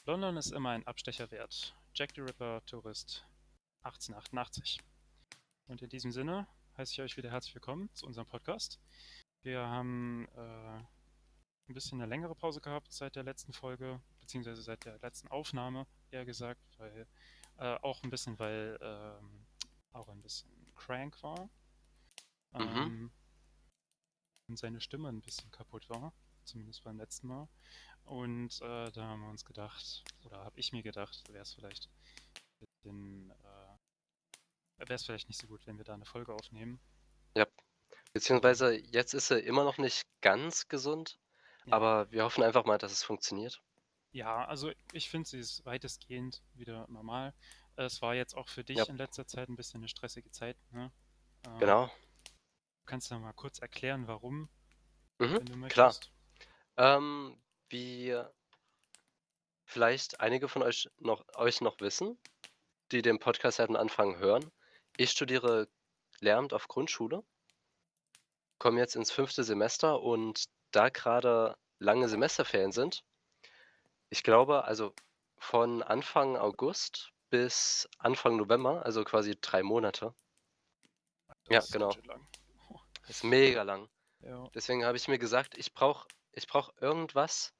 London ist immer ein Abstecher wert. Jack the Ripper, Tourist 1888. Und in diesem Sinne heiße ich euch wieder herzlich willkommen zu unserem Podcast. Wir haben ein bisschen eine längere Pause gehabt seit der letzten Folge, beziehungsweise seit der letzten Aufnahme, eher gesagt, weil auch ein bisschen, weil auch ein bisschen crank war Mhm. und seine Stimme ein bisschen kaputt war, zumindest beim letzten Mal. Und da haben wir uns gedacht, oder habe ich mir gedacht, wäre es vielleicht nicht so gut, wenn wir da eine Folge aufnehmen. Ja, Und beziehungsweise jetzt ist er immer noch nicht ganz gesund, ja, aber wir hoffen einfach mal, dass es funktioniert. ja, also ich finde, sie ist weitestgehend wieder normal. Es war jetzt auch für Ja, dich in letzter Zeit ein bisschen eine stressige Zeit, ne? genau. Kannst du mal kurz erklären, warum, Mhm, wenn du klar. möchtest? Wie vielleicht einige von euch noch wissen, die den Podcast seit dem Anfang hören, ich studiere Lehramt auf Grundschule, komme jetzt ins 5. Semester und da gerade lange Semesterferien sind, ich glaube, also von Anfang August bis Anfang November, also quasi 3 Monate. Ja, Das ist ganz genau. schön lang. Ist mega lang. Ja, Deswegen habe ich mir gesagt, ich brauche irgendwas,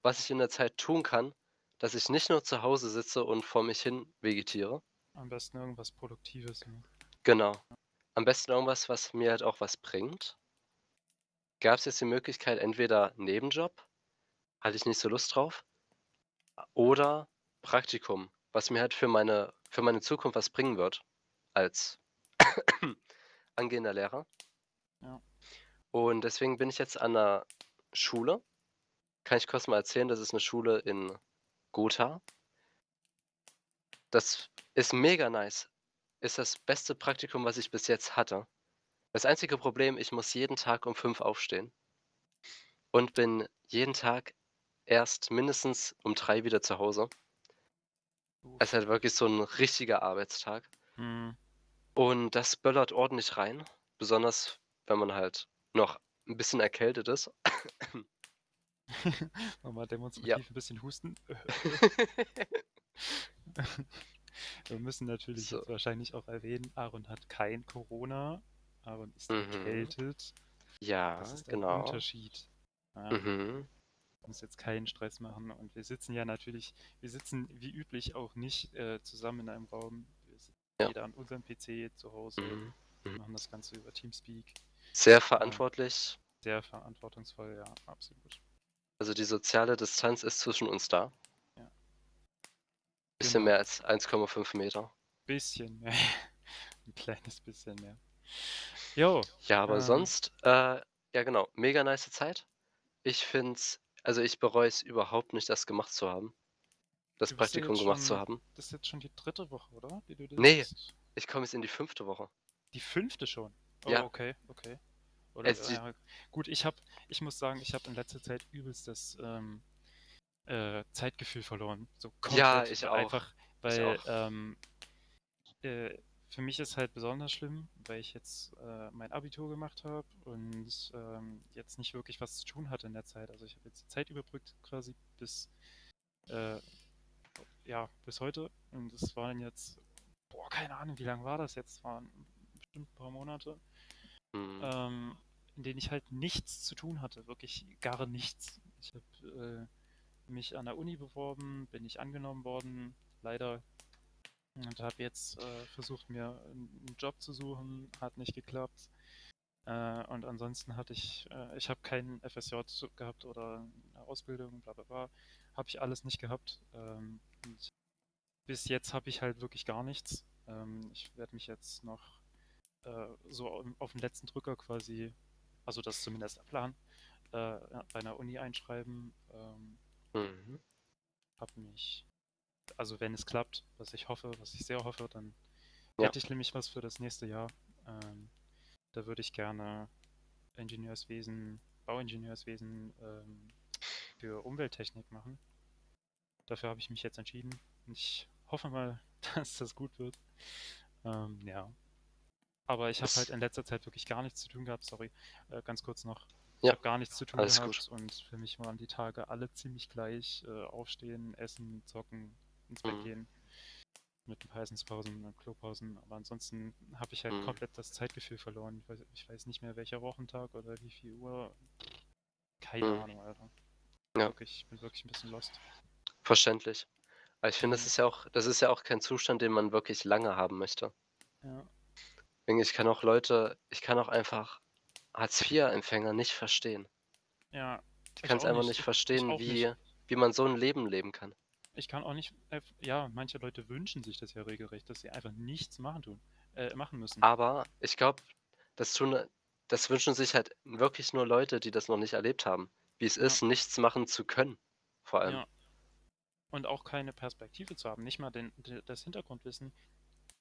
was ich in der Zeit tun kann, dass ich nicht nur zu Hause sitze und vor mich hin vegetiere. am besten irgendwas Produktives, ne? Genau. Am besten irgendwas, was mir halt auch was bringt. Gab es jetzt die Möglichkeit, entweder Nebenjob, hatte ich nicht so Lust drauf, oder Praktikum, was mir halt für meine Zukunft was bringen wird als angehender Lehrer. Ja. Und deswegen bin ich jetzt an 'ner Schule. Kann ich kurz mal erzählen, das ist 'ne Schule in Gotha. Das ist mega nice. Ist das beste Praktikum, was ich bis jetzt hatte. Das einzige Problem, ich muss jeden Tag um 5 aufstehen und bin jeden Tag erst mindestens um 3 wieder zu Hause. Es ist Uff. halt wirklich so 'n richtiger Arbeitstag Hm. und das böllert ordentlich rein, besonders wenn man halt noch 'n bisschen erkältet ist. Mal Ja. demonstrativ ein bisschen husten. Wir müssen natürlich So. jetzt wahrscheinlich auch erwähnen, Aaron hat kein Corona. Aaron ist Mhm. erkältet. Das Ja, ist ein genau. Unterschied. Ja, Mhm. muss jetzt keinen Stress machen. Und wir sitzen wie üblich auch nicht zusammen in einem Raum. Wir sitzen Ja. jeder an unserem PC zu Hause, Mhm. Mhm. machen das Ganze über Teamspeak. Sehr Äh, verantwortlich. Sehr verantwortungsvoll, ja, absolut. Also, die soziale Distanz ist zwischen uns da. Ja, Bisschen mehr genau. als 1,5 Meter. Bisschen mehr. Ein kleines bisschen mehr. Jo, Ja, aber ähm, sonst, ja genau, mega nice Zeit. Ich finde es also, ich bereue es überhaupt nicht, das gemacht zu haben, das du bist ja Praktikum jetzt gemacht zu schon, haben. das ist jetzt schon die dritte Woche, oder? Die du das Ne, machst? ich komme jetzt in die 5. Woche. Die fünfte schon. Oh, Ja, okay, okay. Oder, also die ja, gut, ich muss sagen, ich habe in letzter Zeit übelst das Zeitgefühl verloren. So ja, komplett. ich auch. Einfach, Ich weil auch. für mich ist halt besonders schlimm, weil ich jetzt mein Abitur gemacht habe und jetzt nicht wirklich was zu tun hatte in der Zeit. Also ich habe jetzt die Zeit überbrückt quasi äh, ja, bis heute. Und es waren jetzt, boah, keine Ahnung, wie lange war das jetzt? Es waren bestimmt ein paar Monate, Mhm. ähm, in denen ich halt nichts zu tun hatte, wirklich gar nichts. Ich habe mich an der Uni beworben, bin nicht angenommen worden, leider. Und habe jetzt versucht, mir einen Job zu suchen, hat nicht geklappt. Und ansonsten ich habe keinen FSJ gehabt oder eine Ausbildung, bla bla bla. Habe ich alles nicht gehabt. Und bis jetzt habe ich halt wirklich gar nichts. Ich werde mich jetzt noch so auf den letzten Drücker quasi, also das ist zumindest der Plan, ja, bei einer Uni einschreiben. Mhm. Habe mich, also wenn es klappt, was ich hoffe, was ich sehr hoffe, dann Ja, hätte ich nämlich was für das nächste Jahr. Ähm, Da würde ich gerne Ingenieurswesen, Bauingenieurswesen für Umwelttechnik machen. Dafür habe ich mich jetzt entschieden. Und ich hoffe mal, dass das gut wird. Ja. Aber ich habe halt ist in letzter Zeit wirklich gar nichts zu tun gehabt. Sorry, ganz kurz noch. Ich Ja, habe gar nichts zu tun alles gut. gehabt und für mich waren die Tage alle ziemlich gleich. Aufstehen, essen, zocken, ins Bett Mhm. gehen, mit ein paar Essenspausen und Klopausen. Aber ansonsten habe ich halt Mhm. komplett das Zeitgefühl verloren. Ich weiß nicht mehr, welcher Wochentag oder wie viel Uhr. Keine Mhm. Ahnung, Alter. Ja, Wirklich, ich bin wirklich ein bisschen lost. verständlich. Aber ich finde, Ja, das ist ja auch kein Zustand, den man wirklich lange haben möchte. ja, Ich kann auch einfach Hartz-IV-Empfänger nicht verstehen. ja, Ich ich kann es auch einfach nicht. nicht Ich verstehen, auch nicht. wie man so 'n Leben leben kann. Ich kann auch nicht, ja, manche Leute wünschen sich das ja regelrecht, dass sie einfach nichts machen müssen. Aber ich glaube, das tun das wünschen sich halt wirklich nur Leute, die das noch nicht erlebt haben, wie es Ja, ist, nichts machen zu können, vor allem. ja. Und auch keine Perspektive zu haben, nicht mal das Hintergrundwissen.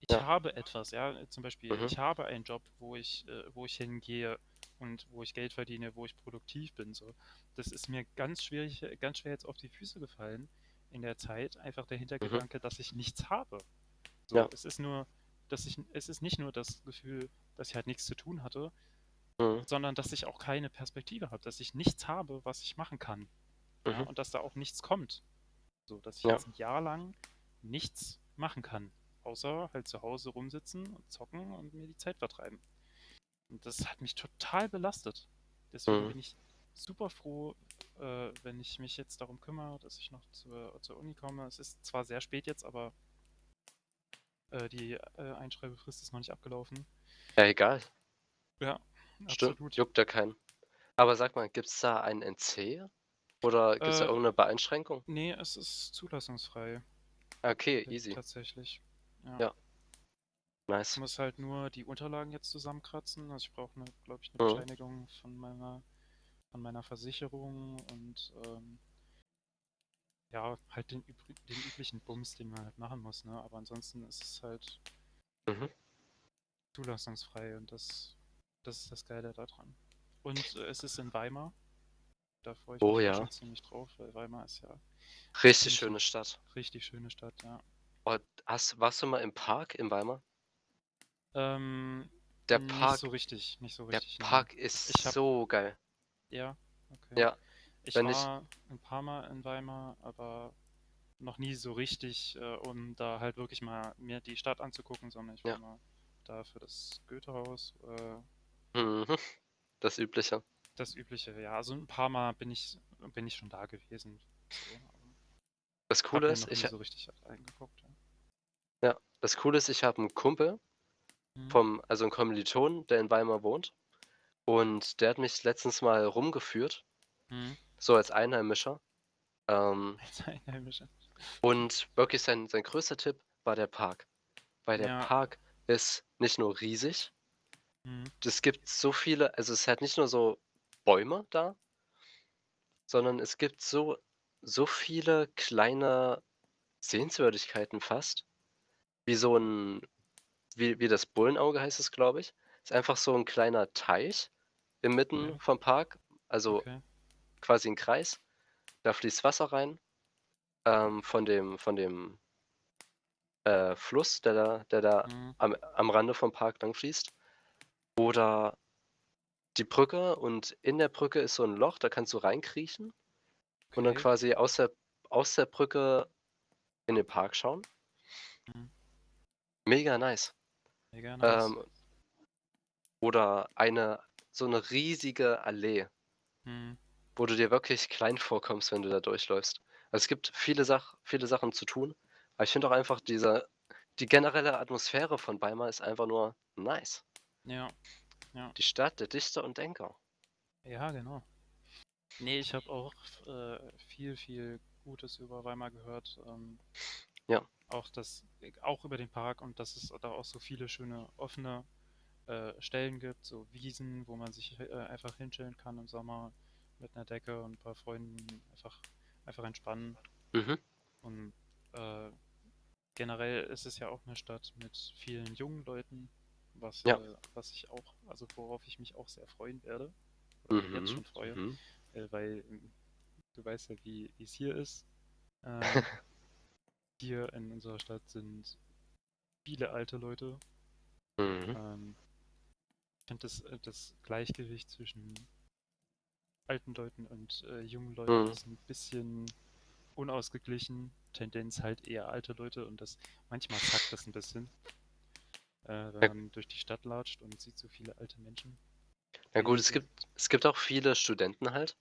Ich Ja, habe etwas, ja, zum Beispiel, mhm, ich habe einen Job, wo ich hingehe und wo ich Geld verdiene, wo ich produktiv bin. So. Das ist mir ganz schwer jetzt auf die Füße gefallen in der Zeit. Einfach der mhm, Hintergedanke, dass ich nichts habe. ja, So, es ist nicht nur das Gefühl, dass ich halt nichts zu tun hatte, mhm, sondern dass ich auch keine Perspektive habe, dass ich nichts habe, was ich machen kann. Ja, mhm, und dass da auch nichts kommt. So, dass ich ja, jetzt ein Jahr lang nichts machen kann, außer halt zu Hause rumsitzen und zocken und mir die Zeit vertreiben. Und das hat mich total belastet. Deswegen mhm. bin ich super froh, wenn ich mich jetzt darum kümmere, dass ich noch zur Uni komme. Es ist zwar sehr spät jetzt, aber die Einschreibefrist ist noch nicht abgelaufen. Ja, egal, Ja, stimmt, absolut. juckt ja keinen. Aber sag mal, gibt's da ein NC oder gibt's da Äh, irgend 'ne Beeinschränkung? nee, es ist zulassungsfrei, Okay, easy. tatsächlich. Ja. Ja, Ich nice. muss halt nur die Unterlagen jetzt zusammenkratzen. Also ich brauche, glaube ich, eine Mhm, Bescheinigung von meiner Versicherung und ja, halt den üblichen Bums, den man halt machen muss, ne? Aber ansonsten ist es halt mhm. zulassungsfrei und das ist das Geile daran. Und es ist in Weimar. Da freue ich Oh mich auch ja, schon ziemlich drauf, weil Weimar ist ja richtig ziemlich schöne Stadt. richtig schöne Stadt, ja. Oh, warst du mal im Park in Weimar? Ähm, Der Park nicht so der richtig, nee. Park ist Ich habe, so geil. ja, okay. Ja, Ich wenn ich war ein paar Mal in Weimar, aber noch nie so richtig, um da halt wirklich mal mir die Stadt anzugucken, sondern ich war ja, mal da für das Goethehaus, mhm, das Übliche. das Übliche. Ja, also ein paar Mal bin ich schon da gewesen, so, aber Das hab Coole mir ist, noch nie so richtig eingeguckt. Ja. das Coole ist, ich habe 'n Kumpel Mhm. also 'n Kommiliton, der in Weimar wohnt und der hat mich letztens mal rumgeführt, Mhm. so als Einheimischer. Ähm, Als Einheimischer. und wirklich sein größter Tipp war der Park, weil der Ja. Park ist nicht nur riesig, Mhm. es gibt so viele also, es hat nicht nur so Bäume da, sondern es gibt so viele kleine Sehenswürdigkeiten fast, wie so 'n wie das Bullenauge heißt es, glaube ich. Ist einfach so 'n kleiner Teich inmitten Okay. vom Park, also Okay. quasi 'n Kreis. Da fließt Wasser rein, von dem Fluss, der da Mhm. am Rande vom Park lang fließt. Oder die Brücke und in der Brücke ist so 'n Loch, da kannst du reinkriechen und dann Okay. quasi aus der Brücke in den Park schauen. Mhm. Mega nice. Mega nice. Ähm, oder so 'ne riesige Allee, Mhm. wo du dir wirklich klein vorkommst, wenn du da durchläufst. Also, es gibt viele Sachen zu tun, aber ich finde auch einfach die generelle Atmosphäre von Weimar ist einfach nur nice. Ja. Ja. Die Stadt der Dichter und Denker. Ja, genau. Nee, ich habe auch viel Gutes über Weimar gehört. Ja, Auch über den Park und dass es da auch so viele schöne offene Stellen gibt, so Wiesen, wo man sich einfach hinstellen kann im Sommer mit einer Decke und ein paar Freunden einfach entspannen. mhm, Und äh, generell ist es ja auch eine Stadt mit vielen jungen Leuten, ja, was ich auch, also worauf ich mich auch sehr freuen werde oder jetzt mhm, schon freue, mhm, weil du weißt ja, wie es hier ist. Ähm, Hier in unserer Stadt sind viele alte Leute. mhm, Ich finde das Gleichgewicht zwischen alten Leuten und jungen Leuten Mhm. ist ein bisschen unausgeglichen. Tendenz halt eher alte Leute und das manchmal zackt das ein bisschen, wenn Ja, man durch die Stadt latscht und sieht so viele alte Menschen. ja Nee, gut, so, es gibt auch viele Studenten halt,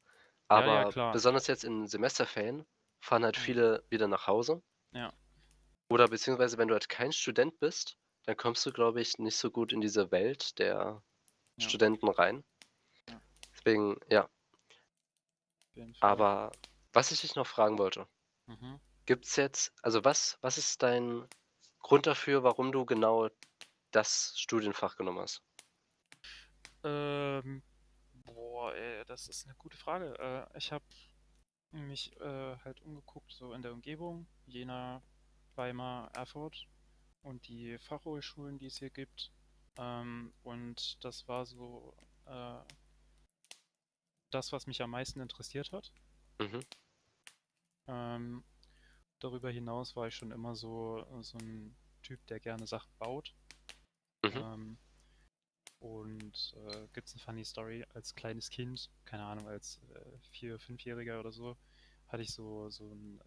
ja, ja, aber klar. besonders jetzt in Semesterferien fahren halt Ja, viele wieder nach Hause. ja, Oder beziehungsweise wenn du halt kein Student bist, dann kommst du, glaube ich, nicht so gut in diese Welt der ja, Studenten rein. ja, Deswegen, ja. auf jeden Fall. Aber was ich dich noch fragen wollte, Mhm. gibt's jetzt also was ist dein Grund dafür, warum du genau das Studienfach genommen hast? Ähm, boah, ey, das ist eine gute Frage. Ich habe mich halt umgeguckt, so in der Umgebung, Jena, Weimar, Erfurt und die Fachhochschulen, die es hier gibt. Und das war so äh, das, was mich am meisten interessiert hat. Mhm, Ähm, Darüber hinaus war ich schon immer so ein Typ, der gerne Sachen baut. mhm, Ähm, und gibt es eine funny Story, als kleines Kind, keine Ahnung, als 4-, 5-Jähriger oder so, hatte ich so ein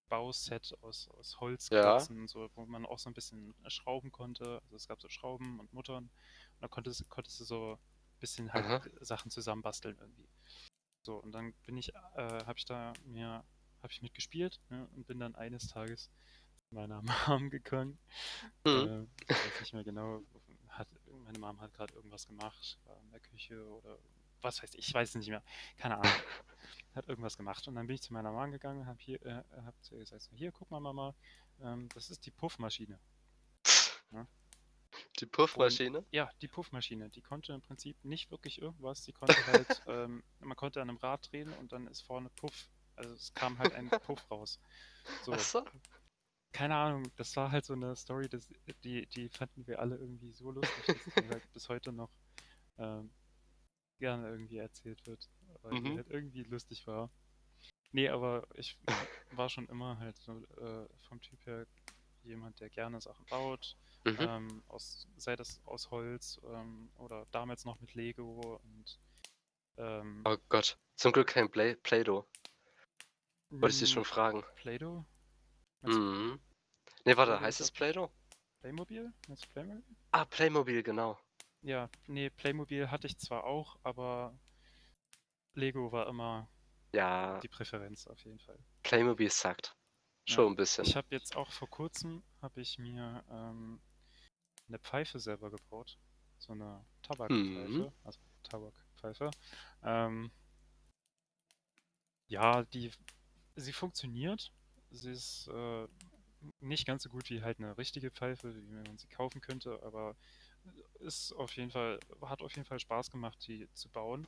Bauset aus ja, Holzklötzen, so, wo man auch so ein bisschen schrauben konnte. Also es gab so Schrauben und Muttern. Und da konntest du so ein bisschen halt aha, Sachen zusammenbasteln irgendwie. So, und dann habe ich mitgespielt, ne, und bin dann eines Tages zu meiner Mom gegangen. mhm. Ich weiß nicht mehr genau, meine Mom hat gerade irgendwas gemacht, war in der Küche oder was weiß ich weiß es nicht mehr. Keine Ahnung. Hat irgendwas gemacht. Und dann bin ich zu meiner Mom gegangen und hab zu ihr gesagt, so, hier, guck mal, Mama, das ist die Puffmaschine. Ne? Die Und Puffmaschine? ja, die Puffmaschine, die konnte im Prinzip nicht wirklich irgendwas. Die konnte halt, man konnte an einem Rad drehen und dann ist vorne Puff. Also es kam halt ein Puff raus. Ach So, so. keine Ahnung, das war halt so eine Story, die fanden wir alle irgendwie so lustig, dass die halt bis heute noch ähm, gerne irgendwie erzählt wird, weil die Mhm, halt irgendwie lustig war. Nee, aber ich war schon immer halt so vom Typ her jemand, der gerne Sachen baut, mhm. sei das aus Holz oder damals noch mit Lego und ähm, Oh Gott, zum Glück kein Play-Doh. Wollte ich dich mh, schon fragen. Play-Doh? Meinst du Mhm. Ne, warte, Play-Doh heißt ist ja es Play-Doh? Playmobil? Meinst du Playmobil? Ah, Playmobil, genau. Ja, nee, Playmobil hatte ich zwar auch, aber Lego war immer Ja, die Präferenz auf jeden Fall. Playmobil suckt. Ja. Schon 'n bisschen. Ich habe jetzt auch vor kurzem habe ich mir eine Pfeife selber gebaut. So eine Mhm, Tabakpfeife, also Tabakpfeife. Ähm, ja, sie funktioniert. Sie ist nicht ganz so gut wie halt eine richtige Pfeife, wie man sie kaufen könnte, aber hat auf jeden Fall Spaß gemacht, die zu bauen.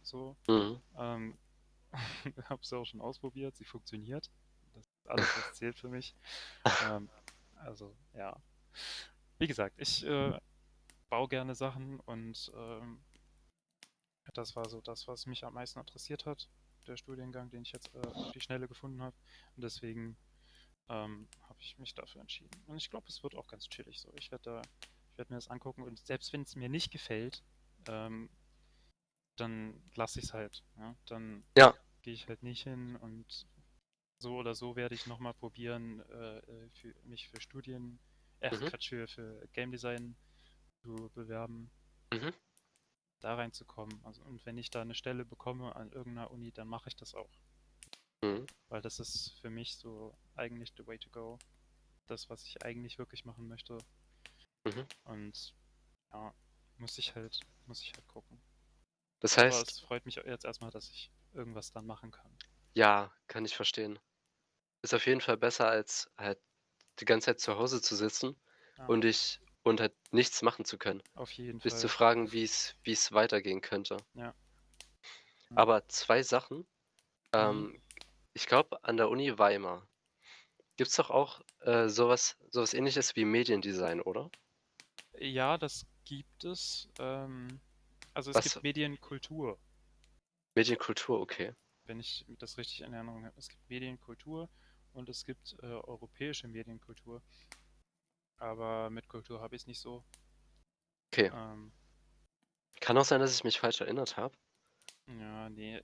So. mhm, Ähm, habe sie auch schon ausprobiert, sie funktioniert. Das ist alles, was zählt für mich. Ähm, also, ja. Wie gesagt, ich baue gerne Sachen und das war so das, was mich am meisten interessiert hat, der Studiengang, den ich jetzt auf die Schnelle gefunden habe. Und deswegen habe ich mich dafür entschieden. Und ich glaube, es wird auch ganz chillig so. Ich werde mir das angucken und selbst wenn es mir nicht gefällt, ähm, dann lasse ich es halt. Ja? Dann ja, gehe ich halt nicht hin und so oder so werde ich nochmal probieren, mich für mhm, Quatsch, für Game Design zu bewerben, mhm, da reinzukommen. Also, und wenn ich da eine Stelle bekomme an irgendeiner Uni, dann mache ich das auch. mhm, Weil das ist für mich so eigentlich the way to go. Das, was ich eigentlich wirklich machen möchte. mhm. Und ja, muss ich halt gucken. Das Aber heißt, es freut mich jetzt erstmal, dass ich irgendwas dann machen kann. ja, kann ich verstehen. Ist auf jeden Fall besser, als halt die ganze Zeit zu Hause zu sitzen Ja, und halt nichts machen zu können. auf jeden Sich zu Fall. fragen, wie's weitergehen könnte. Ja. Ja. Aber 2 Sachen. Mhm. Ähm, ich glaube, an der Uni Weimar gibt's doch auch, so was Ähnliches wie Mediendesign, oder? Ja, das gibt es. Also es Was gibt Medienkultur, Medienkultur, okay. wenn ich das richtig in Erinnerung habe. Es gibt Medienkultur und es gibt europäische Medienkultur. Aber mit Kultur habe ich es nicht so. Okay. Ähm, Kann auch sein, dass ich mich falsch erinnert habe. Ja, nee,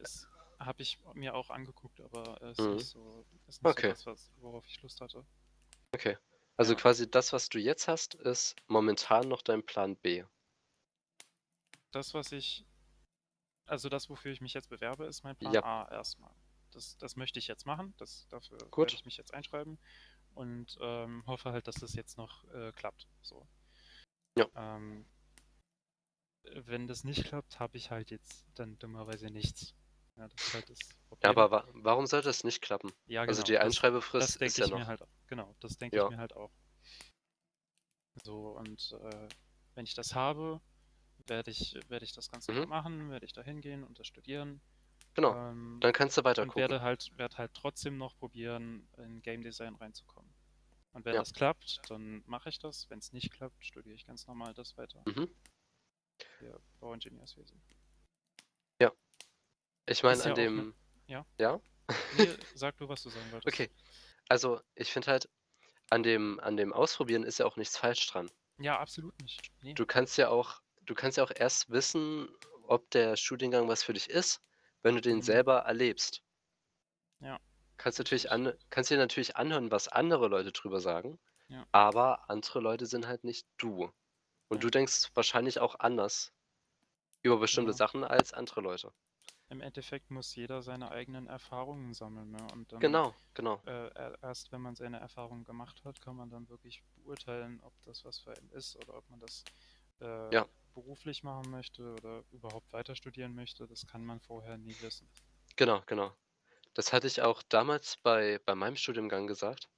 habe ich mir auch angeguckt, aber Mhm. ist nicht so Okay, das, worauf ich Lust hatte. okay. Also Ja, quasi das, was du jetzt hast, ist momentan noch dein Plan B. das, also das, wofür ich mich jetzt bewerbe, ist mein Plan Ja, A erstmal. Das möchte ich jetzt machen, dafür werde gut. ich mich jetzt einschreiben und hoffe halt, dass das jetzt noch klappt. So. Ja. Ähm, Wenn das nicht klappt, habe ich halt jetzt dann dummerweise nichts. Ja, das ist halt das Ja, Problem. aber warum sollte es nicht klappen? Ja, Also genau, die das Einschreibefrist ist denke ja ich mir noch. halt, genau, das denke ich Ja. mir halt auch. So, und wenn ich das habe, werde ich das ganz Mhm. normal machen, werde ich da hingehen und das studieren. Genau. Ähm, Dann kannst du weiter und gucken. werde halt trotzdem noch probieren, in Game Design reinzukommen. Und wenn Ja. das klappt, dann mache ich das. Wenn es nicht klappt, studiere ich ganz normal das weiter. Mhm. Hier, Bauingenieurswesen. Ja. Ich meine Ist an ja auch eine. dem. Ja? Ja? Nee, sag du, was du sagen wolltest. Okay. Also ich finde halt, an dem Ausprobieren ist ja auch nichts falsch dran. Ja, absolut nicht. Nee. Du kannst ja auch erst wissen, ob der Studiengang was für dich ist, wenn du den Mhm. selber erlebst. Ja, Kannst natürlich richtig. an kannst dir natürlich anhören, was andere Leute drüber sagen, Ja, aber andere Leute sind halt nicht du. Und ja, du denkst wahrscheinlich auch anders über bestimmte genau. Sachen als andere Leute. Im Endeffekt muss jeder seine eigenen Erfahrungen sammeln, ne? Und dann Genau, genau. erst wenn man seine Erfahrungen gemacht hat, kann man dann wirklich beurteilen, ob das was für einen ist oder ob man das äh, Ja, beruflich machen möchte oder überhaupt weiter studieren möchte. Das kann man vorher nie wissen. genau, genau. Das hatte ich auch damals bei meinem Studiengang gesagt.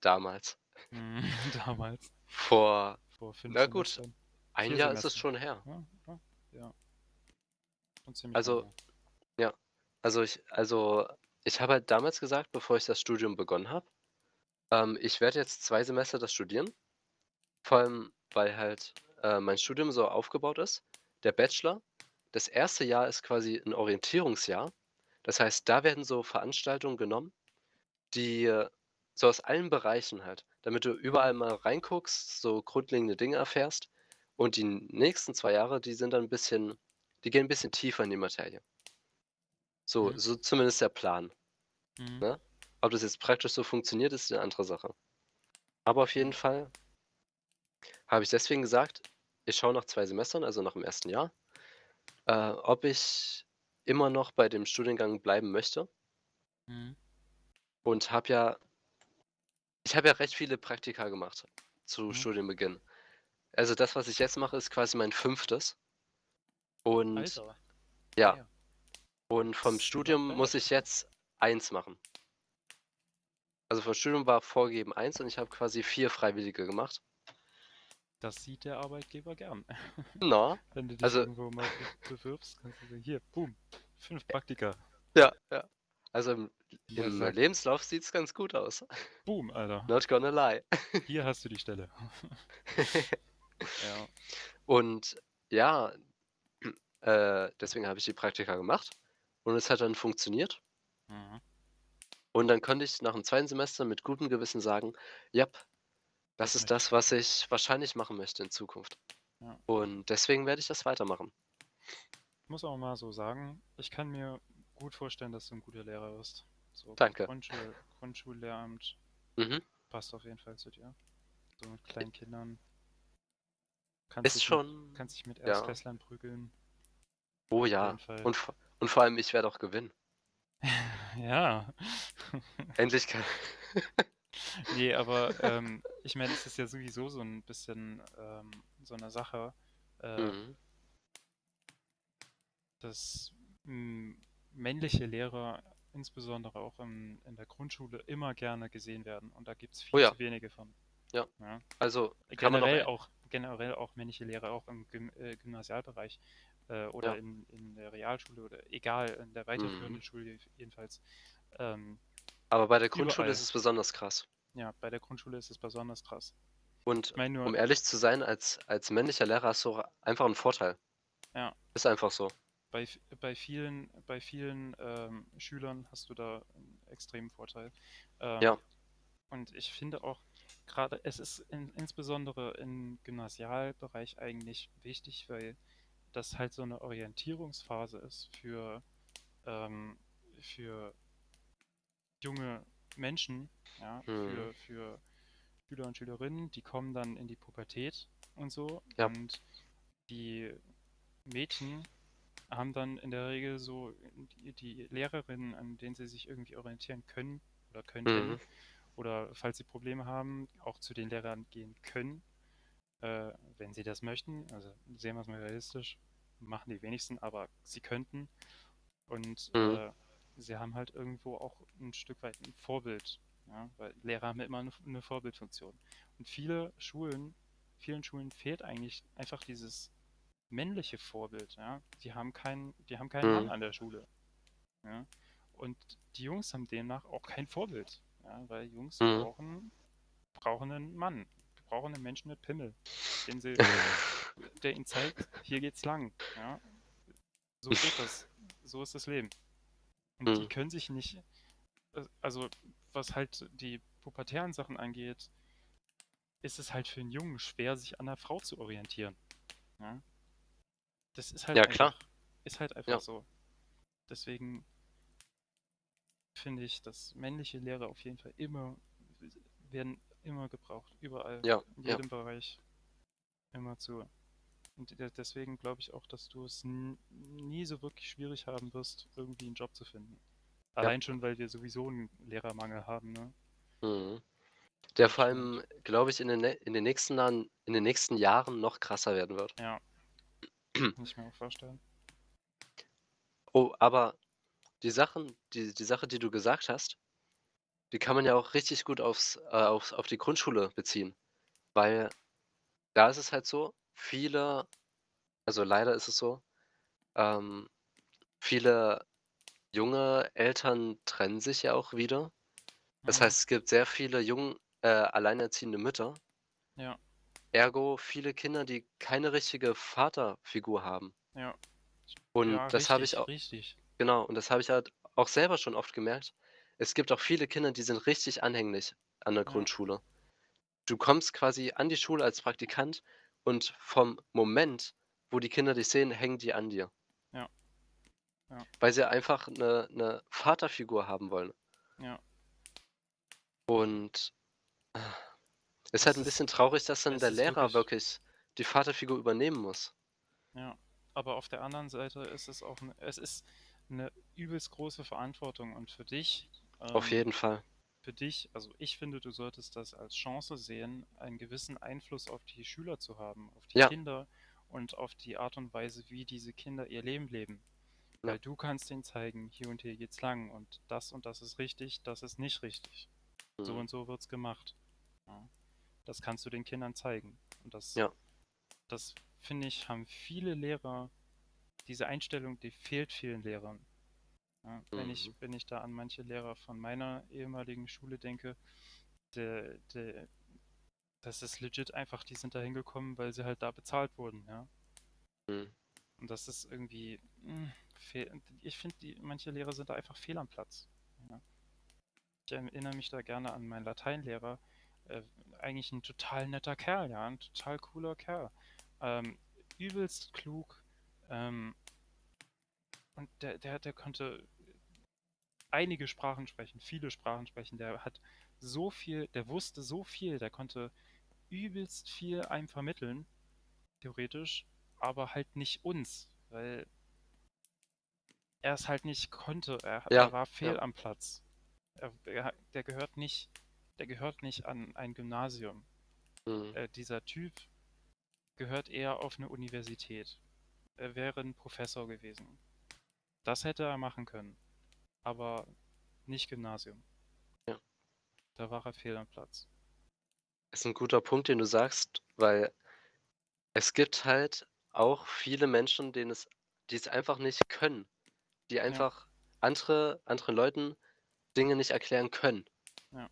Damals. Mhm. Damals, Vor vor fünf na gut, Semestern. ein Vier Jahr ist es Semestern. schon her. Ja, ja, ja, schon ziemlich lange Also, her. ja. Also ich habe halt damals gesagt, bevor ich das Studium begonnen habe, ich werde jetzt 2 Semester das studieren, vor allem, weil halt, mein Studium so aufgebaut ist. Der Bachelor, das erste Jahr ist quasi 'n Orientierungsjahr. Das heißt, da werden so Veranstaltungen genommen, die so aus allen Bereichen halt, damit du Mhm. überall mal reinguckst, so grundlegende Dinge erfährst. Und die nächsten 2 Jahre, die gehen 'n bisschen tiefer in die Materie. So Mhm. so zumindest der Plan, Mhm. ne? Ob das jetzt praktisch so funktioniert, ist 'ne andere Sache. Aber auf jeden Ja. Fall habe ich deswegen gesagt, ich schaue nach 2 Semestern, also nach dem ersten Jahr, ob ich immer noch bei dem Studiengang bleiben möchte Mhm. und ich habe ja recht viele Praktika gemacht zu Mhm. Studienbeginn. Also das, was ich jetzt mache, ist quasi mein 5. Und Alter, ja, damn. und Das vom ist not Studium bad. muss ich jetzt eins machen. Also vom Studium war vorgegeben eins und ich habe quasi 4 Freiwillige gemacht. Das sieht der Arbeitgeber gern. Na, Wenn du dich also irgendwo mal bewirbst, kannst du sagen, hier, boom, 5 Praktika. ja, ja. Also Und er im sagt, Lebenslauf sieht's ganz gut aus. boom, Alter, Not gonna lie. hier hast du die Stelle. Ja. Und ja, deswegen habe ich die Praktika gemacht und es hat dann funktioniert. Mhm. Und dann konnte ich nach dem zweiten Semester mit gutem Gewissen sagen: „Jap, das Das ist möchte ich das, was machen. ich wahrscheinlich machen möchte in Zukunft.“ Ja. Und deswegen werde ich das weitermachen. Ich muss auch mal so sagen, ich kann mir gut vorstellen, dass du ein guter Lehrer wirst. So Danke. Grundschullehramt Mhm. passt auf jeden Fall zu dir. So mit kleinen Kindern. Kannst Ist dich mit, schon kannst dich mit ja. Erstklässlern prügeln. Oh Auf jeden ja. Fall. Und vor allem, ich werde auch gewinnen. Ja. Endlich kann Nee, aber ich meine, es ist ja sowieso so ein bisschen so eine Sache, äh, Mhm. dass männliche Lehrer, insbesondere auch in der Grundschule, immer gerne gesehen werden. Und da gibt es Oh viel ja, zu wenige von. ja. Ja. Also, kann man noch Generell auch männliche Lehrer, auch im Gymnasialbereich oder ja. in der Realschule oder egal, in der Mhm. weiterführenden Schule jedenfalls. Ähm, Aber bei der Grundschule ist Überall. es besonders krass. Ja, bei der Grundschule ist es besonders krass. Und Ich meine um nur, ehrlich zu sein, als männlicher Lehrer hast du einfach 'n Vorteil. ja, Ist einfach so. bei vielen Schülern hast du da einen extremen Vorteil. Ja. Ähm, und ich finde auch es ist insbesondere im Gymnasialbereich eigentlich wichtig, weil das halt so eine Orientierungsphase ist ähm, für junge Menschen, ja, Mhm. für Schüler und Schülerinnen, die kommen dann in die Pubertät und so. Ja. Und die Mädchen haben dann in der Regel so die Lehrerinnen, an denen sie sich irgendwie orientieren können oder könnten, Mhm. oder falls sie Probleme haben, auch zu den Lehrern gehen können, wenn sie das möchten. Also sehen wir es mal realistisch, machen die wenigsten, aber sie könnten. Und Mhm. sie haben halt irgendwo auch ein Stück weit ein Vorbild. Ja? Weil Lehrer haben ja immer eine Vorbildfunktion. Und vielen Schulen fehlt eigentlich einfach dieses männliche Vorbild. Ja? Die haben keinen Mann Mhm. an der Schule. Ja? Und die Jungs haben demnach auch kein Vorbild. Ja? Weil Jungs Mhm. brauchen einen Mann, brauchen einen Menschen mit Pimmel, den sie, der ihnen zeigt, hier geht's lang. Ja? So geht das. So ist das Leben. Und die Mhm. können sich nicht, also was halt die pubertären Sachen angeht, ist es halt für einen Jungen schwer, sich an einer Frau zu orientieren. Ja? Das Ja, klar. ist halt einfach Ja. so. Deswegen finde ich, dass männliche Lehrer auf jeden Fall werden immer gebraucht. Überall, Ja. in Ja. jedem Bereich, immer zu. Und deswegen glaube ich auch, dass du es nie so wirklich schwierig haben wirst, irgendwie einen Job zu finden. Ja. Allein schon, weil wir sowieso einen Lehrermangel haben, ne? Mhm. In Der vor Deutschland. allem, glaube ich, in den nächsten Jahren noch krasser werden wird. Ja, kann ich mir auch vorstellen. Oh, aber die Sache, die du gesagt hast, die kann man ja auch richtig gut auf die Grundschule beziehen. Weil da ist es halt so, also leider ist es so, ähm, viele junge Eltern trennen sich ja auch wieder. Das Mhm. heißt, es gibt sehr viele alleinerziehende Mütter, Ja, ergo viele Kinder, die keine richtige Vaterfigur haben. ja, Und ja, das habe ich richtig, auch richtig. genau, und das habe ich halt auch selber schon oft gemerkt. Es gibt auch viele Kinder, die sind richtig anhänglich an der Ja, Grundschule. Du kommst quasi an die Schule als Praktikant und vom Moment, wo die Kinder dich sehen, hängen die an dir, ja, ja, weil sie einfach 'ne Vaterfigur haben wollen. ja. Und ist halt Es 'n ist, bisschen traurig, dass dann es der ist Lehrer wirklich, wirklich die Vaterfigur übernehmen muss. ja. Aber auf der anderen Seite ist es auch, es ist eine übelst große Verantwortung und Auf ähm, jeden Fall. für dich, also ich finde, du solltest das als Chance sehen, einen gewissen Einfluss auf die Schüler zu haben, auf die Ja, Kinder und auf die Art und Weise, wie diese Kinder ihr Leben leben. ja, Weil du kannst denen zeigen, hier und hier geht's lang und das ist richtig, das ist nicht richtig. So mhm, und so wird's gemacht. Ja, das kannst du den Kindern zeigen. Und ja, das finde ich, haben viele Lehrer, diese Einstellung, die fehlt vielen Lehrern. Ja, mhm, wenn ich da an manche Lehrer von meiner ehemaligen Schule denke, der, der, das ist legit einfach, die sind da hingekommen, weil sie halt da bezahlt wurden, ja. mhm, Und das ist irgendwie, ich finde, manche Lehrer sind da einfach fehl am Platz. Ja. Ich erinnere mich da gerne an meinen Lateinlehrer, äh, eigentlich ein total netter Kerl, ja, ein total cooler Kerl. Ähm, übelst klug, ähm, und der konnte einige Sprachen sprechen, viele Sprachen sprechen. Der hat so viel, der wusste so viel, der konnte übelst viel einem vermitteln, theoretisch, aber halt nicht uns, weil er es halt nicht konnte. Er ja, war ja, fehl am Platz. Der gehört nicht an ein Gymnasium. mhm, Dieser Typ gehört eher auf eine Universität. Er wäre ein Professor gewesen. Das hätte er machen können, aber nicht Gymnasium. ja. Da war er fehl am Platz. Ist 'n guter Punkt, den du sagst, weil es gibt halt auch viele Menschen, die es einfach nicht können, die Ja, einfach anderen Leuten Dinge nicht erklären können. ja,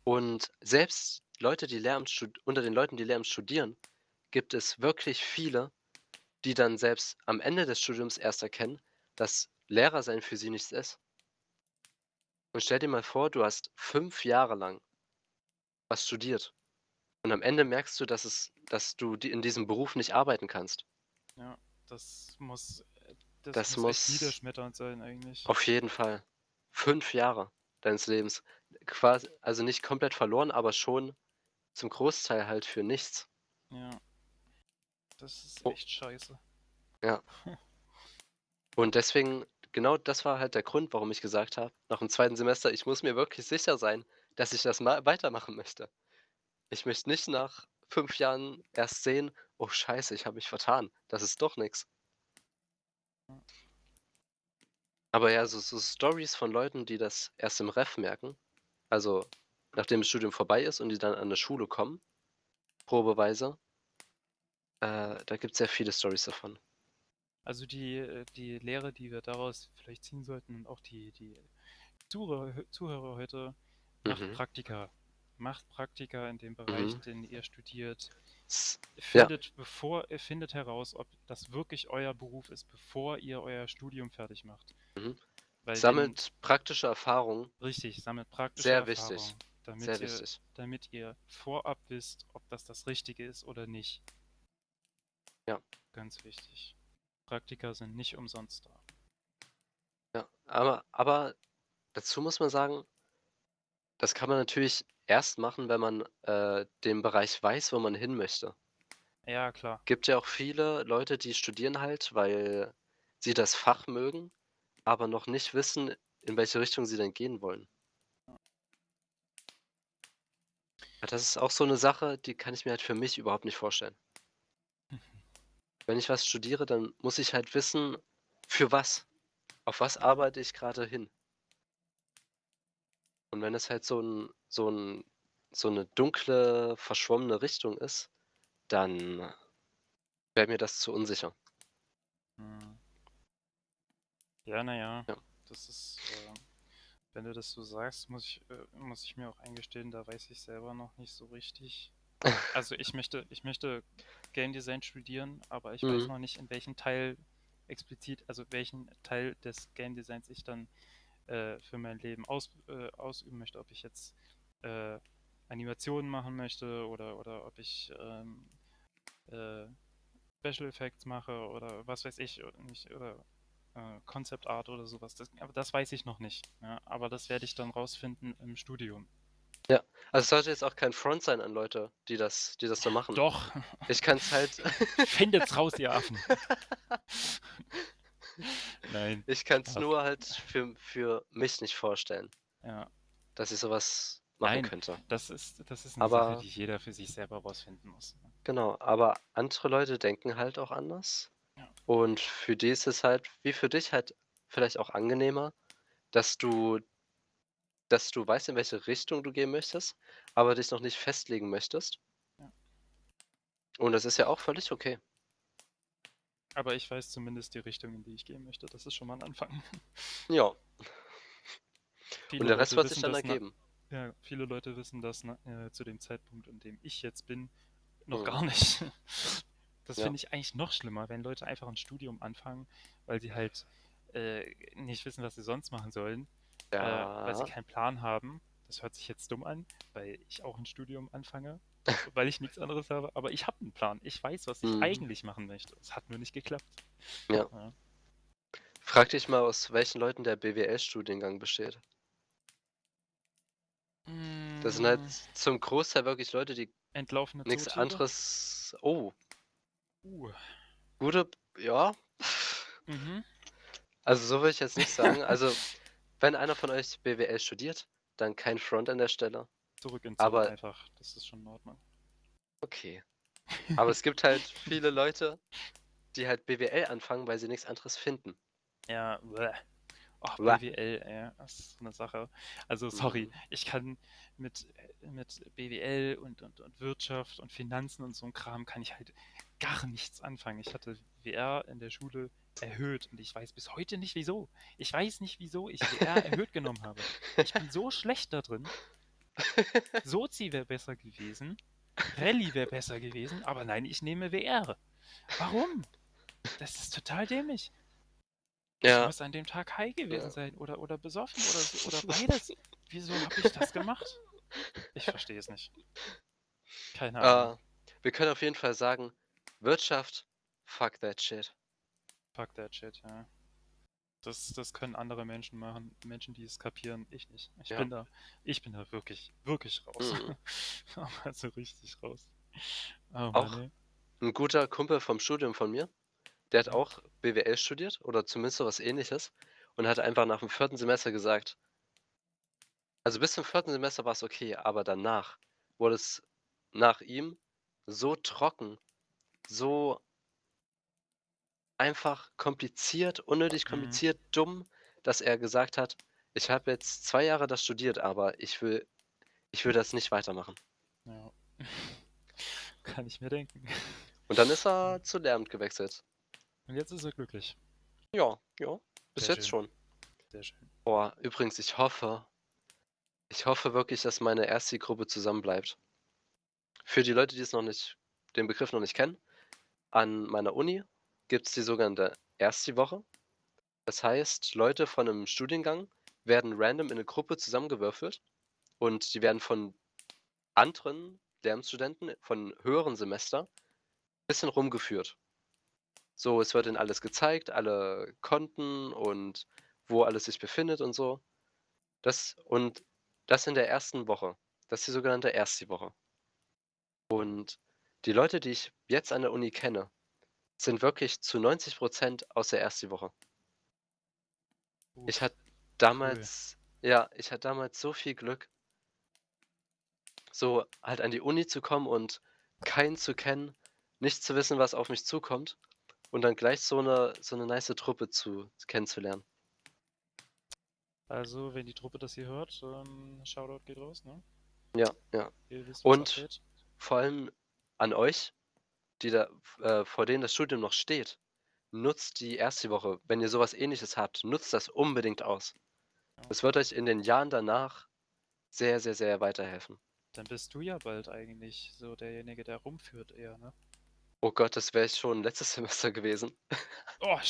Und selbst unter den Leuten, die Lehramt studieren, gibt es wirklich viele, die dann selbst am Ende des Studiums erst erkennen, dass Lehrer sein für sie nichts ist. Und stell dir mal vor, du hast 5 Jahre lang was studiert und am Ende merkst du, dass du in diesem Beruf nicht arbeiten kannst. ja. Das muss, das Das muss echt muss niederschmetternd sein eigentlich. auf jeden Fall 5 Jahre deines Lebens quasi, also nicht komplett verloren, aber schon zum Großteil halt für nichts. Ja, das ist Oh, echt scheiße. ja. Und deswegen genau das war halt der Grund, warum ich gesagt habe, nach dem zweiten Semester, ich muss mir wirklich sicher sein, dass ich das mal weitermachen möchte. Ich möchte nicht nach 5 Jahren erst sehen: „Oh scheiße, ich habe mich vertan. Das ist doch nix.“ Ja. Aber ja, so Storys von Leuten, die das erst im Ref merken, also nachdem das Studium vorbei ist und die dann an 'ne Schule kommen, probeweise, da gibt's sehr viele Storys davon. Also die Lehre, die wir daraus vielleicht ziehen sollten und auch die Zuhörer heute, macht Mhm, Praktika. Macht Praktika in dem Bereich, mhm. den ihr studiert. S Ja, Findet heraus, ob das wirklich euer Beruf ist, bevor ihr euer Studium fertig macht. mhm. Weil wenn, Sammelt praktische Erfahrung, richtig, sammelt praktische sehr wichtig, Erfahrung, sehr wichtig. damit ihr vorab wisst, ob das Richtige ist oder nicht. Ja, Ganz wichtig. Praktika sind nicht umsonst da. ja. Aber dazu muss man sagen, das kann man natürlich erst machen, wenn man, den Bereich weiß, wo man hin möchte. Ja, klar. Gibt ja auch viele Leute, die studieren halt, weil sie das Fach mögen, aber noch nicht wissen, in welche Richtung sie denn gehen wollen. Das ist auch so 'ne Sache, die kann ich mir halt für mich überhaupt nicht vorstellen. Wenn ich was studiere, dann muss ich halt wissen, für was? Auf was Ja. arbeite ich grade hin? Und wenn es halt so 'ne dunkle, verschwommene Richtung ist, dann wäre mir das zu unsicher. Hm. Ja, naja, Ja. das ist, wenn du das so sagst, muss ich mir auch eingestehen, da weiß ich selber noch nicht so richtig. Also ich möchte Game Design studieren, aber ich weiß Mhm, noch nicht, in welchem Teil explizit, also welchen Teil des Game Designs ich dann für mein Leben ausüben möchte. Ob ich jetzt äh, Animationen machen möchte oder ob ich äh, Special Effects mache oder was weiß ich, oder nicht, oder Concept Art oder sowas. Aber das weiß ich noch nicht. Ja? Aber das werde ich dann rausfinden im Studium. ja. Also, Ja. es sollte jetzt auch kein Front sein an Leute, die das so machen. Doch, Ich kann's halt findet's raus, ihr Affen. Nein, ich kann's Spaß. nur halt für mich nicht vorstellen, Ja. dass ich so was machen Nein, könnte. das ist eine Sache, Aber die jeder für sich selber rausfinden muss. genau, aber andere Leute denken halt auch anders Ja. und für die ist es halt wie für dich halt vielleicht auch angenehmer, dass du weißt, in welche Richtung du gehen möchtest, aber dich noch nicht festlegen möchtest. Ja. Und das ist ja auch völlig okay. Aber ich weiß zumindest die Richtung, in die ich gehen möchte. Das ist schon mal ein Anfang. Ja, und Viele der Rest Leute wird sich wissen dann das, ergeben. ja, viele Leute wissen das zu dem Zeitpunkt, in dem ich jetzt bin, noch Mhm. gar nicht. Das Ja. finde ich eigentlich noch schlimmer, wenn Leute einfach ein Studium anfangen, weil sie halt nicht wissen, was sie sonst machen sollen, weil sie Ja. keinen Plan haben. Das hört sich jetzt dumm an, weil ich auch ein Studium anfange, weil ich nichts anderes habe. Aber ich habe einen Plan. Ich weiß, was ich Mhm. eigentlich machen möchte. Es hat nur nicht geklappt. Ja. Ja. Frag dich mal, aus welchen Leuten der BWL-Studiengang besteht. Das sind halt Mm, zum Großteil wirklich Leute, die Entlaufene nix Zootiere? anderes oh, Uh. gute ja. Mhm. Also, so würde ich jetzt nicht sagen. Also, wenn einer von euch BWL studiert, dann kein Front an der Stelle. Zurück in Zoo Aber einfach. Das ist schon in Ordnung. okay. Aber es gibt halt viele Leute, die halt BWL anfangen, weil sie nix anderes finden. Ja, bleh. Ach, Uah. BWL, ey, das ist so eine Sache. Also sorry, Mhm. ich kann mit BWL und Wirtschaft und Finanzen und so 'n Kram kann ich halt gar nichts anfangen. Ich hatte WR in der Schule erhöht und ich weiß bis heute nicht wieso. Ich weiß nicht, wieso ich WR erhöht genommen habe. Ich bin so schlecht da drin. Sozi wäre besser gewesen, Rallye wäre besser gewesen, aber nein, ich nehme WR. Warum? Das ist total dämlich. Ich Ja, muss an dem Tag high gewesen ja. sein oder besoffen oder so oder beides. Wieso habe ich das gemacht? Ich verstehe es nicht. Keine Ahnung. Äh, Wir können auf jeden Fall sagen: Wirtschaft, fuck that shit. Fuck that shit, ja. Das können andere Menschen machen, Menschen, die es kapieren, ich nicht. Ja. Ich bin da wirklich, wirklich raus. Mhm. Aber so richtig raus. Oh Mann, Auch ey. ein guter Kumpel vom Studium von mir, der hat Mhm. auch BWL studiert oder zumindest so was Ähnliches und hat einfach nach dem 4. Semester gesagt, also bis zum 4. Semester war es okay, aber danach wurde es nach ihm so trocken, so einfach kompliziert, unnötig Mhm. kompliziert, dumm, dass er gesagt hat: „Ich habe jetzt 2 Jahre das studiert, aber ich will das nicht weitermachen.“ Ja. Kann ich mir denken. Und dann ist er zu Lehramt gewechselt. Und jetzt ist er glücklich. Ja, ja, bis Sehr jetzt schön, schon. sehr schön. Boah, übrigens, ich hoffe wirklich, dass meine Ersti-Gruppe zusammenbleibt. Für die Leute, die es noch nicht den Begriff noch nicht kennen, an meiner Uni gibt's die sogenannte Ersti-Woche. Das heißt, Leute von 'nem Studiengang werden random in 'ne Gruppe zusammengewürfelt und die werden von anderen Lehramtsstudenten von höheren Semester bisschen rumgeführt. So, es wird ihnen alles gezeigt, alle Konten und wo alles sich befindet und so. Das in der ersten Woche. Das ist die sogenannte Ersti-Woche. Und die Leute, die ich jetzt an der Uni kenne, sind wirklich zu 90 aus der Ersti-Woche. Ich Uff, hatte cool. damals so viel Glück, so halt an die Uni zu kommen und keinen zu kennen, nicht zu wissen, was auf mich zukommt und dann gleich so 'ne nice Truppe kennenzulernen. Also, wenn die Truppe das hier hört, Shoutout geht raus, ne? Ja, ja. Ihr wisst, was Und abgeht. vor allem an euch, die da vor denen das Studium noch steht, nutzt die erste Woche. Wenn ihr so was Ähnliches habt, nutzt das unbedingt aus. Ja. Es wird euch in den Jahren danach sehr, sehr, sehr weiterhelfen. Dann bist du ja bald eigentlich so derjenige, der rumführt eher, ne? Oh Gott, das wäre ich schon letztes Semester gewesen. Oh,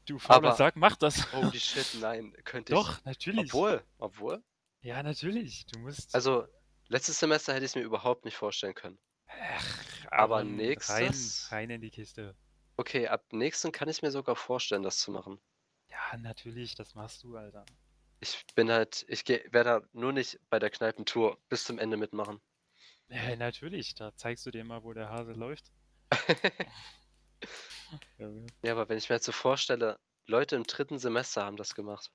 du fauler Aber Sack, mach das. holy shit, nein, könnte ich, Doch, natürlich. obwohl, Ja, natürlich. Du musst. also, letztes Semester hätte ich's mir überhaupt nicht vorstellen können. Ach, Aber Aaron, nächstes, rein in die Kiste. okay, ab nächsten kann ich's mir sogar vorstellen, das zu machen. Ja, natürlich, das machst du, Alter. Ich werde da nur nicht bei der Kneipentour bis zum Ende mitmachen. Ja, natürlich, da zeigst du dir mal, wo der Hase läuft. Ja, ja. Ja, aber wenn ich mir jetzt so vorstelle, Leute im 3. Semester haben das gemacht.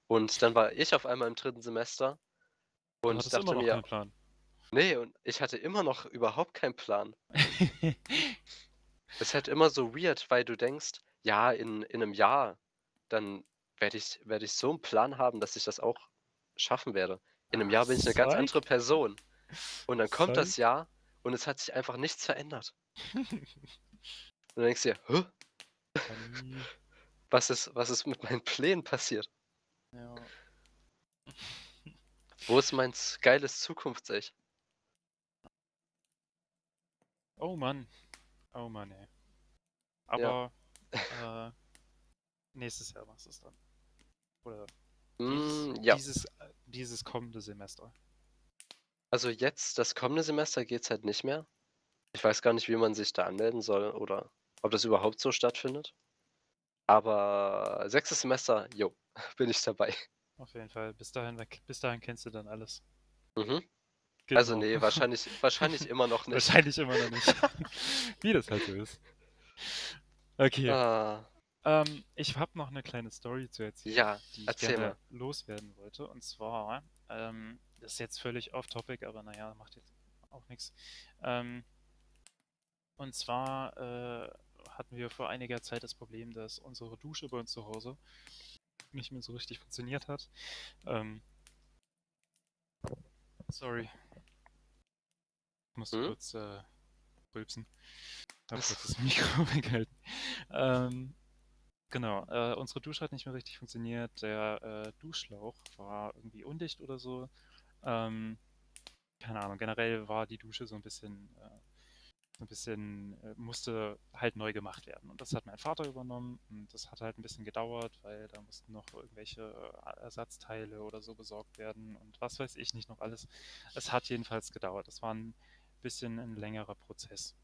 Und dann war ich auf einmal im 3. Semester Du und hattest immer dachte noch mir: keinen Plan. „Ne“, und ich hatte immer noch überhaupt keinen Plan. Ist halt immer so weird, weil du denkst: „Ja, in 'nem Jahr, dann werde ich so 'n Plan haben, dass ich das auch schaffen werde. In 'nem Ach, Jahr bin ich 'ne ganz Psych. andere Person.“ Und dann kommt das Psych. Jahr und es hat sich einfach nichts verändert. Und du denkst dir: „Hä, Honey. was ist mit meinen Plänen passiert? Ja. Wo ist mein geiles Zukunfts-Ich?“ Oh Mann. Oh Mann, ey. Ja. Aber äh, nächstes Jahr machst du es dann. Oder Hm, ja. dieses kommende Semester. Also jetzt, das kommende Semester geht's halt nicht mehr. Ich weiß gar nicht, wie man sich da anmelden soll oder ob das überhaupt so stattfindet. Aber 6. Semester, jo, bin ich dabei. Auf jeden Fall. Bis dahin kennst du dann alles. Mhm. Also, Genau. ne, wahrscheinlich immer noch nicht. Wahrscheinlich immer noch nicht. Wie das halt so ist. Okay. Ah, Ich habe noch eine kleine Story zu erzählen, ja, die ich erzähl mal. gerne loswerden wollte. Und zwar, das ist jetzt völlig off-topic, aber naja, macht jetzt auch nichts. Ähm, und zwar hatten wir vor einiger Zeit das Problem, dass unsere Dusche bei uns zu Hause nicht mehr so richtig funktioniert hat. Ähm, sorry, ich musste Mhm. kurz rülpsen. Hab kurz das Mikro weggehalten. Ähm, genau, unsere Dusche hat nicht mehr richtig funktioniert. Der Duschschlauch war irgendwie undicht oder so. Ähm, keine Ahnung, generell war die Dusche musste halt neu gemacht werden. Und das hat mein Vater übernommen und das hat halt ein bisschen gedauert, weil da mussten noch irgendwelche Ersatzteile oder so besorgt werden und was weiß ich nicht noch alles. Es hat jedenfalls gedauert. Das war ein bisschen ein längerer Prozess.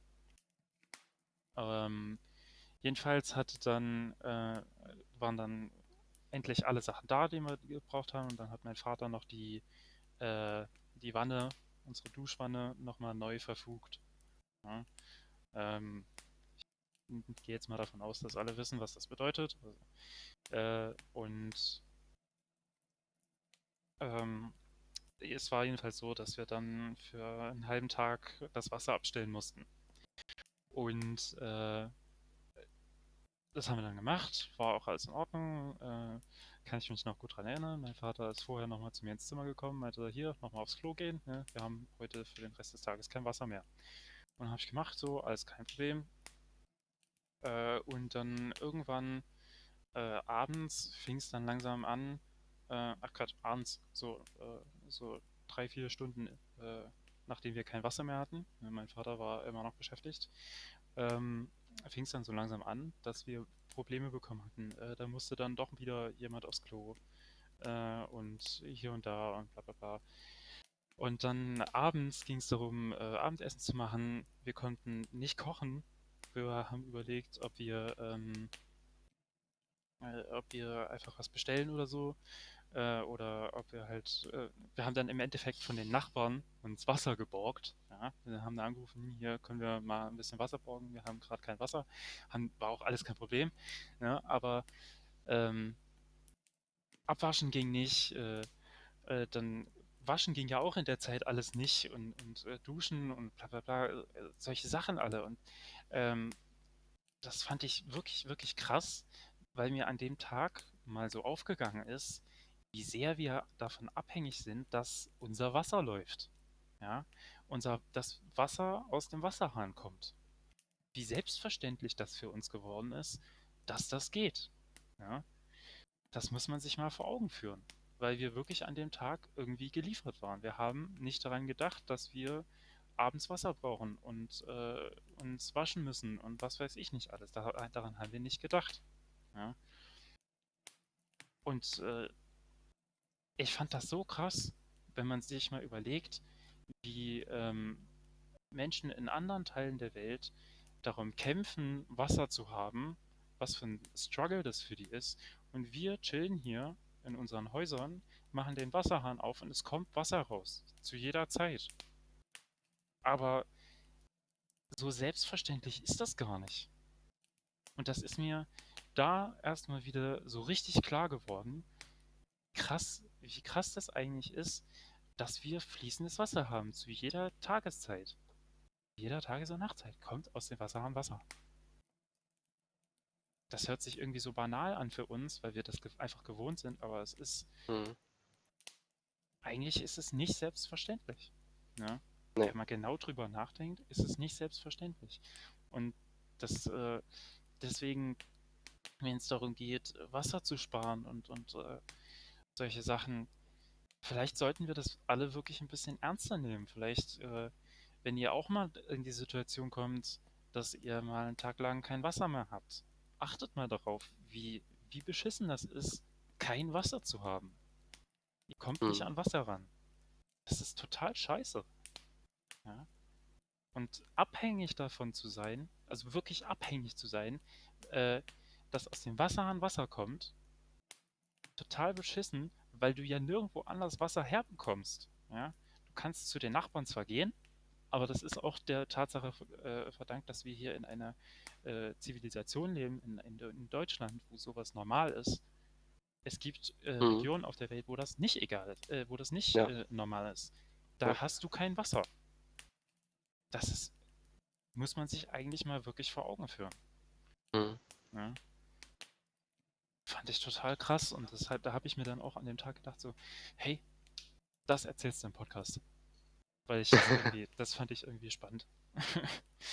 Ähm, Jedenfalls waren dann endlich alle Sachen da, die wir gebraucht haben. Und dann hat mein Vater noch die Wanne, unsere Duschwanne, nochmal neu verfugt. Ja. Ähm, ich gehe jetzt mal davon aus, dass alle wissen, was das bedeutet. Und ähm, es war jedenfalls so, dass wir dann für einen halben Tag das Wasser abstellen mussten. Und das haben wir dann gemacht, war auch alles in Ordnung. Kann ich mich noch gut dran erinnern. Mein Vater ist vorher nochmal zu mir ins Zimmer gekommen, meinte, hier, nochmal aufs Klo gehen. Ne? Wir haben heute für den Rest des Tages kein Wasser mehr. Und dann habe ich gemacht, so, alles kein Problem. Und dann irgendwann abends fing es dann langsam an, Quatsch, abends, so 3, 4 Stunden, nachdem wir kein Wasser mehr hatten, ne, mein Vater war immer noch beschäftigt, fing es dann so langsam an, dass wir Probleme bekommen hatten. Da musste dann doch wieder jemand aufs Klo und hier und da und bla bla bla. Und dann abends ging es darum, Abendessen zu machen. Wir konnten nicht kochen. Wir haben überlegt, ob wir einfach was bestellen oder so. Oder ob wir halt, wir haben dann im Endeffekt von den Nachbarn uns Wasser geborgt. Ja? Wir haben da angerufen, hier können wir mal ein bisschen Wasser borgen, wir haben gerade kein Wasser. War auch alles kein Problem. Ne? Aber ähm, abwaschen ging nicht. Dann waschen ging ja auch in der Zeit alles nicht und duschen und bla bla bla, solche Sachen alle. Und ähm, das fand ich wirklich, wirklich krass, weil mir an dem Tag mal so aufgegangen ist, wie sehr wir davon abhängig sind, dass unser Wasser läuft. Ja, das Wasser aus dem Wasserhahn kommt. Wie selbstverständlich das für uns geworden ist, dass das geht. Ja, das muss man sich mal vor Augen führen, weil wir wirklich an dem Tag irgendwie geliefert waren. Wir haben nicht daran gedacht, dass wir abends Wasser brauchen und uns waschen müssen und was weiß ich nicht alles. Daran haben wir nicht gedacht. Ja? Und ich fand das so krass, wenn man sich mal überlegt, wie Menschen in anderen Teilen der Welt darum kämpfen, Wasser zu haben, was für ein Struggle das für die ist. Und wir chillen hier in unseren Häusern, machen den Wasserhahn auf und es kommt Wasser raus. Zu jeder Zeit. Aber so selbstverständlich ist das gar nicht. Und das ist mir da erstmal wieder so richtig klar geworden, wie krass das eigentlich ist, dass wir fließendes Wasser haben zu jeder Tageszeit. Jeder Tages- und Nachtzeit kommt aus dem Wasserhahn Wasser. Das hört sich irgendwie so banal an für uns, weil wir das einfach gewohnt sind, aber Mhm. eigentlich ist es nicht selbstverständlich. Ne? Nee. Wenn man genau drüber nachdenkt, ist es nicht selbstverständlich. Und das, deswegen, wenn es darum geht, Wasser zu sparen und solche Sachen, vielleicht sollten wir das alle wirklich ein bisschen ernster nehmen. Vielleicht, wenn ihr auch mal in die Situation kommt, dass ihr mal einen Tag lang kein Wasser mehr habt, achtet mal darauf, wie beschissen das ist, kein Wasser zu haben. Ihr kommt nicht Mhm. an Wasser ran. Das ist total scheiße. Ja? Und abhängig davon zu sein, also wirklich abhängig zu sein, äh, dass aus dem Wasserhahn Wasser kommt, total beschissen, weil du ja nirgendwo anders Wasser herbekommst. Ja? Du kannst zu den Nachbarn zwar gehen, aber das ist auch der Tatsache verdankt, dass wir hier in einer Zivilisation leben, in Deutschland, wo sowas normal ist. Es gibt Mhm. Regionen auf der Welt, wo das nicht egal ist, wo das nicht Ja. normal ist. Ja. Da hast du kein Wasser. Das ist, muss man sich eigentlich mal wirklich vor Augen führen. Mhm. Ja? Fand ich total krass und da habe ich mir dann auch an dem Tag gedacht, so, hey, das erzählst du im Podcast. Weil ich das irgendwie, das fand ich irgendwie spannend.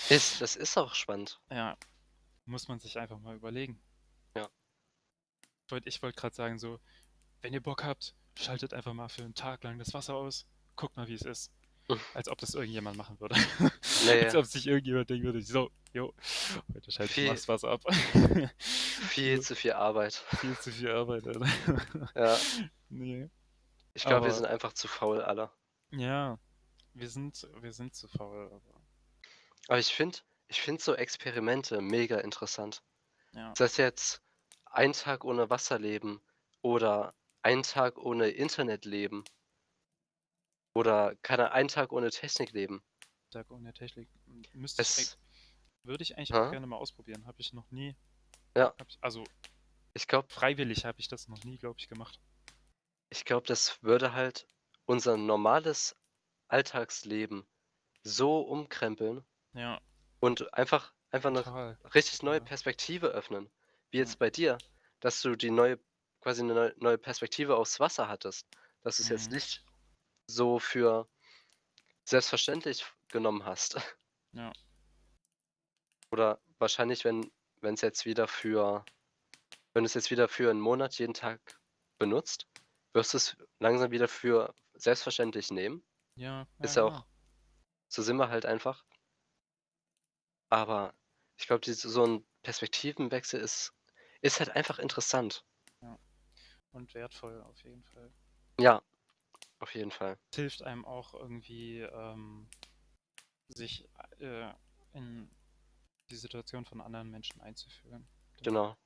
Das ist auch spannend. Ja, muss man sich einfach mal überlegen. Ja. Ich wollte gerade sagen, so, wenn ihr Bock habt, schaltet einfach mal für einen Tag lang das Wasser aus. Guckt mal, wie es ist. Als ob das irgendjemand machen würde. Als Nee, ob sich irgendjemand denken würde, so, jo, heute schalte ich mal viel, das Wasser ab. viel So, zu viel Arbeit. viel zu viel Arbeit, Alter. Ja. Nee. Ich glaube, wir Aber sind einfach zu faul alle. ja, wir sind zu faul. Aber Aber ich finde so Experimente mega interessant. Ja, Sei es jetzt ein Tag ohne Wasser leben oder ein Tag ohne Internet leben oder keine einen Tag ohne Technik leben. Tag ohne Technik müsste ich Es würde ich eigentlich auch aha, gerne mal ausprobieren. Habe ich noch nie ja, also, ich glaube freiwillig habe ich das noch nie, glaube ich, gemacht. ich glaube, das würde halt unser normales Alltagsleben so umkrempeln Ja, und einfach 'ne total, richtig neue total. Perspektive öffnen. Wie Ja, jetzt bei dir, dass du die quasi 'ne neue Perspektive aufs Wasser hattest, dass du's jetzt mhm, nicht so für selbstverständlich genommen hast. ja, Oder wahrscheinlich, wenn du's jetzt wieder für 'n Monat jeden Tag benutzt, wirst du's langsam wieder für selbstverständlich nehmen. ja, ja, Ist ja genau. auch so sind wir halt einfach. Aber ich glaube, so 'n Perspektivenwechsel ist halt einfach interessant. Ja, und wertvoll auf jeden Fall. Ja, auf jeden Fall. Es hilft einem auch irgendwie, sich, in die Situation von anderen Menschen einzufühlen, denke ich. Genau.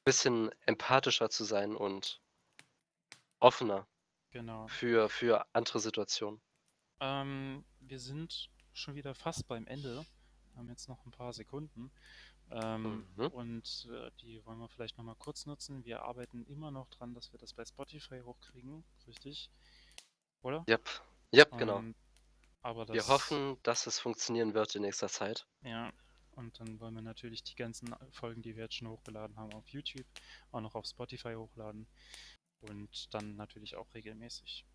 Bisschen empathischer zu sein und offener Genau. für andere Situationen. Wir sind schon wieder fast beim Ende. Wir haben jetzt noch ein paar Sekunden. Mhm. Die wollen wir vielleicht noch mal kurz nutzen. Wir arbeiten immer noch dran, dass wir das bei Spotify hochkriegen, richtig, oder? Jap. Jap, genau. Ähm, aber Wir das hoffen, dass es funktionieren wird in nächster Zeit. ja, und dann wollen wir natürlich die ganzen Folgen, die wir jetzt schon hochgeladen haben, auf YouTube auch noch auf Spotify hochladen und dann natürlich auch regelmäßig.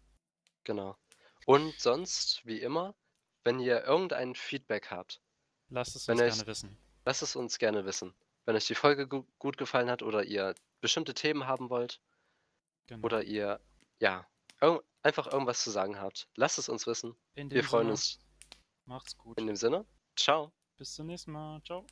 Genau. Und sonst, wie immer, wenn ihr irgendein Feedback habt, Lasst es wenn uns euch gerne wissen. lasst es uns gerne wissen. Wenn euch die Folge gut gefallen hat oder ihr bestimmte Themen haben wollt oder Genau. ihr, ja, einfach irgendwas zu sagen habt, lasst es uns wissen. In Wir dem freuen Sinne, uns macht's in gut. dem Sinne. Ciao. Bis zum nächsten Mal. Ciao.